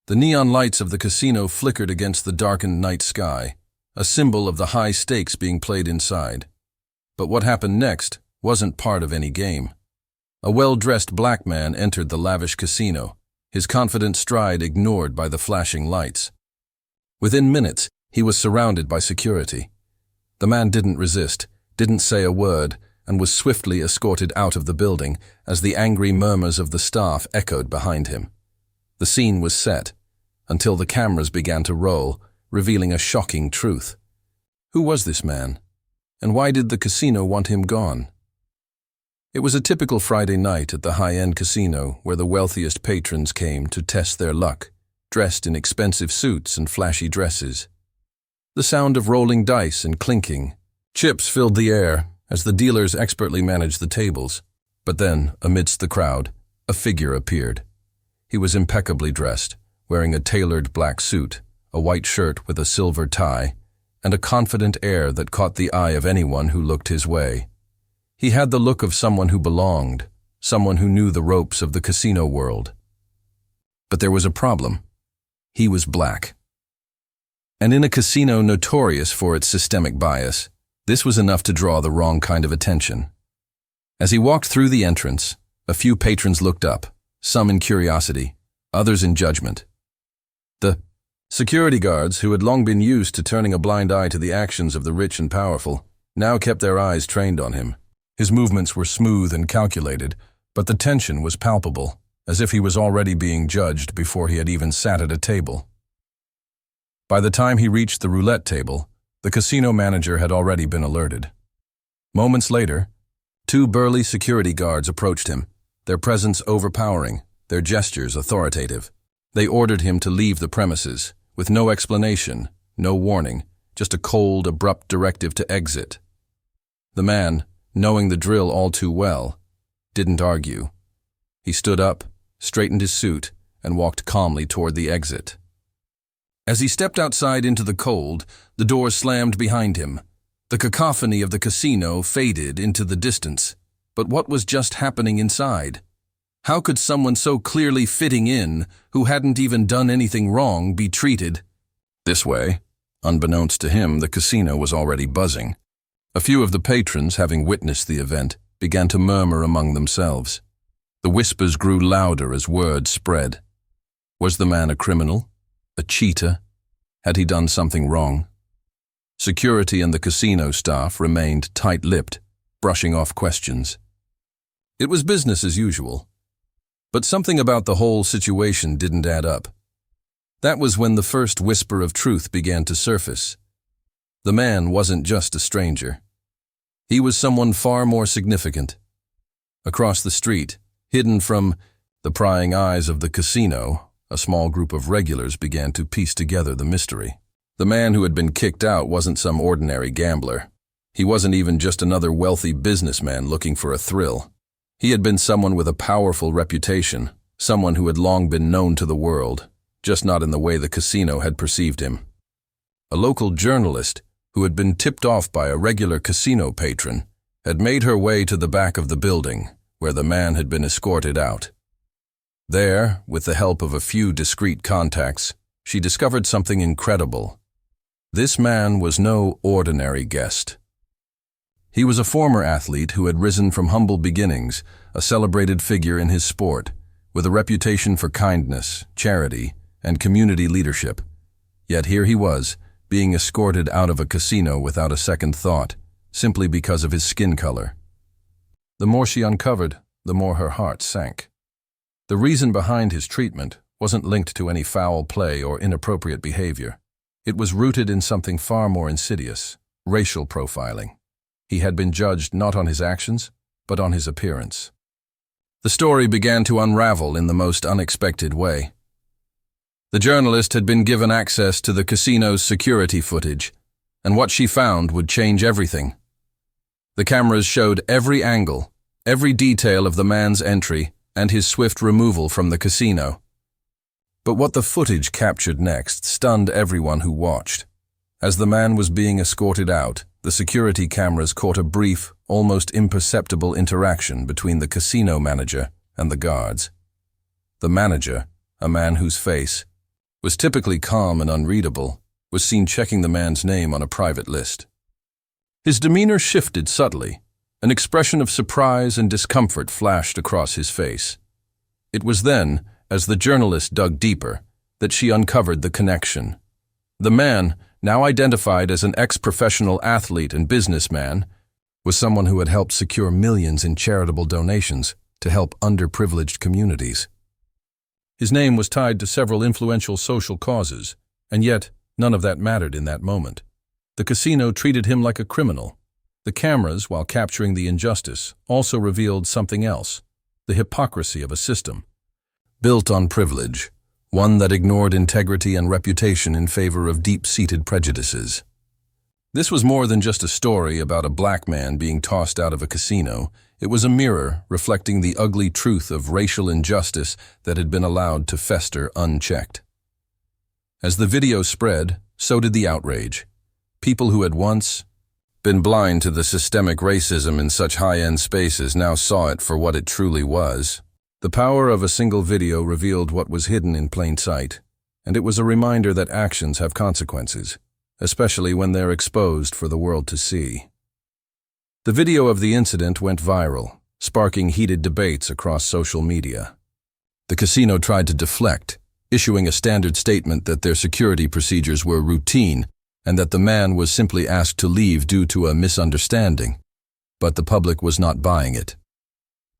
The neon lights of the casino flickered against the darkened night sky, a symbol of the high stakes being played inside. But what happened next wasn't part of any game. A well-dressed black man entered the lavish casino, his confident stride ignored by the flashing lights. Within minutes, he was surrounded by security. The man didn't resist, didn't say a word, and was swiftly escorted out of the building as the angry murmurs of the staff echoed behind him. The scene was set, until the cameras began to roll, revealing a shocking truth. Who was this man? And why did the casino want him gone? It was a typical Friday night at the high-end casino where the wealthiest patrons came to test their luck, dressed in expensive suits and flashy dresses. The sound of rolling dice and clinking chips filled the air as the dealers expertly managed the tables. But then, amidst the crowd, a figure appeared. He was impeccably dressed, wearing a tailored black suit, a white shirt with a silver tie, and a confident air that caught the eye of anyone who looked his way. He had the look of someone who belonged, someone who knew the ropes of the casino world. But there was a problem. He was black. And in a casino notorious for its systemic bias, this was enough to draw the wrong kind of attention. As he walked through the entrance, a few patrons looked up, some in curiosity, others in judgment. The security guards, who had long been used to turning a blind eye to the actions of the rich and powerful, now kept their eyes trained on him. His movements were smooth and calculated, but the tension was palpable, as if he was already being judged before he had even sat at a table. By the time he reached the roulette table, the casino manager had already been alerted. Moments later, two burly security guards approached him, their presence overpowering, their gestures authoritative. They ordered him to leave the premises, with no explanation, no warning, just a cold, abrupt directive to exit. The man, knowing the drill all too well, didn't argue. He stood up, straightened his suit, and walked calmly toward the exit. As he stepped outside into the cold, the door slammed behind him. The cacophony of the casino faded into the distance. But what was just happening inside? How could someone so clearly fitting in, who hadn't even done anything wrong, be treated this way? Unbeknownst to him, the casino was already buzzing. A few of the patrons, having witnessed the event, began to murmur among themselves. The whispers grew louder as word spread. Was the man a criminal? A cheater? Had he done something wrong? Security and the casino staff remained tight-lipped, brushing off questions. It was business as usual. But something about the whole situation didn't add up. That was when the first whisper of truth began to surface. The man wasn't just a stranger. He was someone far more significant. Across the street, hidden from the prying eyes of the casino, a small group of regulars began to piece together the mystery. The man who had been kicked out wasn't some ordinary gambler. He wasn't even just another wealthy businessman looking for a thrill. He had been someone with a powerful reputation, someone who had long been known to the world, just not in the way the casino had perceived him. A local journalist, who had been tipped off by a regular casino patron, had made her way to the back of the building, where the man had been escorted out. There, with the help of a few discreet contacts, she discovered something incredible. This man was no ordinary guest. He was a former athlete who had risen from humble beginnings, a celebrated figure in his sport, with a reputation for kindness, charity, and community leadership. Yet here he was, being escorted out of a casino without a second thought, simply because of his skin color. The more she uncovered, the more her heart sank. The reason behind his treatment wasn't linked to any foul play or inappropriate behavior. It was rooted in something far more insidious: racial profiling. He had been judged not on his actions, but on his appearance. The story began to unravel in the most unexpected way. The journalist had been given access to the casino's security footage, and what she found would change everything. The cameras showed every angle, every detail of the man's entry and his swift removal from the casino. But what the footage captured next stunned everyone who watched. As the man was being escorted out, the security cameras caught a brief, almost imperceptible interaction between the casino manager and the guards. The manager, a man whose face, was typically calm and unreadable, was seen checking the man's name on a private list. His demeanor shifted subtly. An expression of surprise and discomfort flashed across his face. It was then, as the journalist dug deeper, that she uncovered the connection. The man, now identified as an ex-professional athlete and businessman, was someone who had helped secure millions in charitable donations to help underprivileged communities. His name was tied to several influential social causes, and yet none of that mattered in that moment. The casino treated him like a criminal. The cameras, while capturing the injustice, also revealed something else: the hypocrisy of a system built on privilege, one that ignored integrity and reputation in favor of deep-seated prejudices. This was more than just a story about a black man being tossed out of a casino. It was a mirror reflecting the ugly truth of racial injustice that had been allowed to fester unchecked. As the video spread, so did the outrage. People who had once been blind to the systemic racism in such high-end spaces now saw it for what it truly was. The power of a single video revealed what was hidden in plain sight, and it was a reminder that actions have consequences, especially when they're exposed for the world to see. The video of the incident went viral, sparking heated debates across social media. The casino tried to deflect, issuing a standard statement that their security procedures were routine and that the man was simply asked to leave due to a misunderstanding. But the public was not buying it.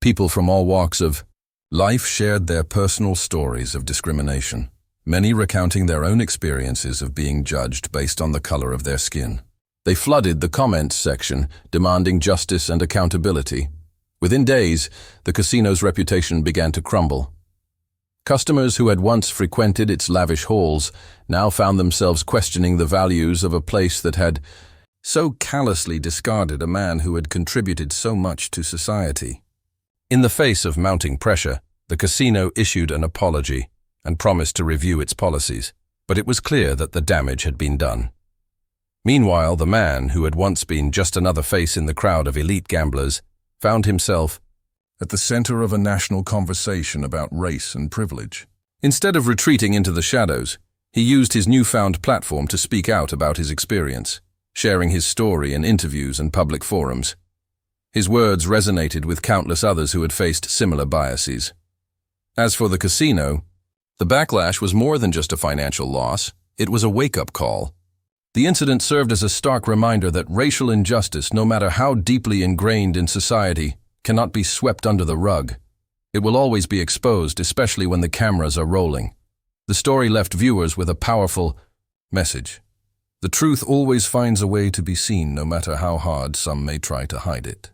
People from all walks of life shared their personal stories of discrimination, many recounting their own experiences of being judged based on the color of their skin. They flooded the comments section, demanding justice and accountability. Within days, the casino's reputation began to crumble. Customers who had once frequented its lavish halls now found themselves questioning the values of a place that had so callously discarded a man who had contributed so much to society. In the face of mounting pressure, the casino issued an apology and promised to review its policies, but it was clear that the damage had been done. Meanwhile, the man, who had once been just another face in the crowd of elite gamblers, found himself at the center of a national conversation about race and privilege. Instead of retreating into the shadows, he used his newfound platform to speak out about his experience, sharing his story in interviews and public forums. His words resonated with countless others who had faced similar biases. As for the casino, the backlash was more than just a financial loss. It was a wake-up call. The incident served as a stark reminder that racial injustice, no matter how deeply ingrained in society, cannot be swept under the rug. It will always be exposed, especially when the cameras are rolling. The story left viewers with a powerful message. The truth always finds a way to be seen, no matter how hard some may try to hide it.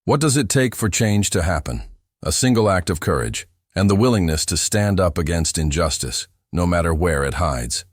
What does it take for change to happen? A single act of courage, and the willingness to stand up against injustice, no matter where it hides.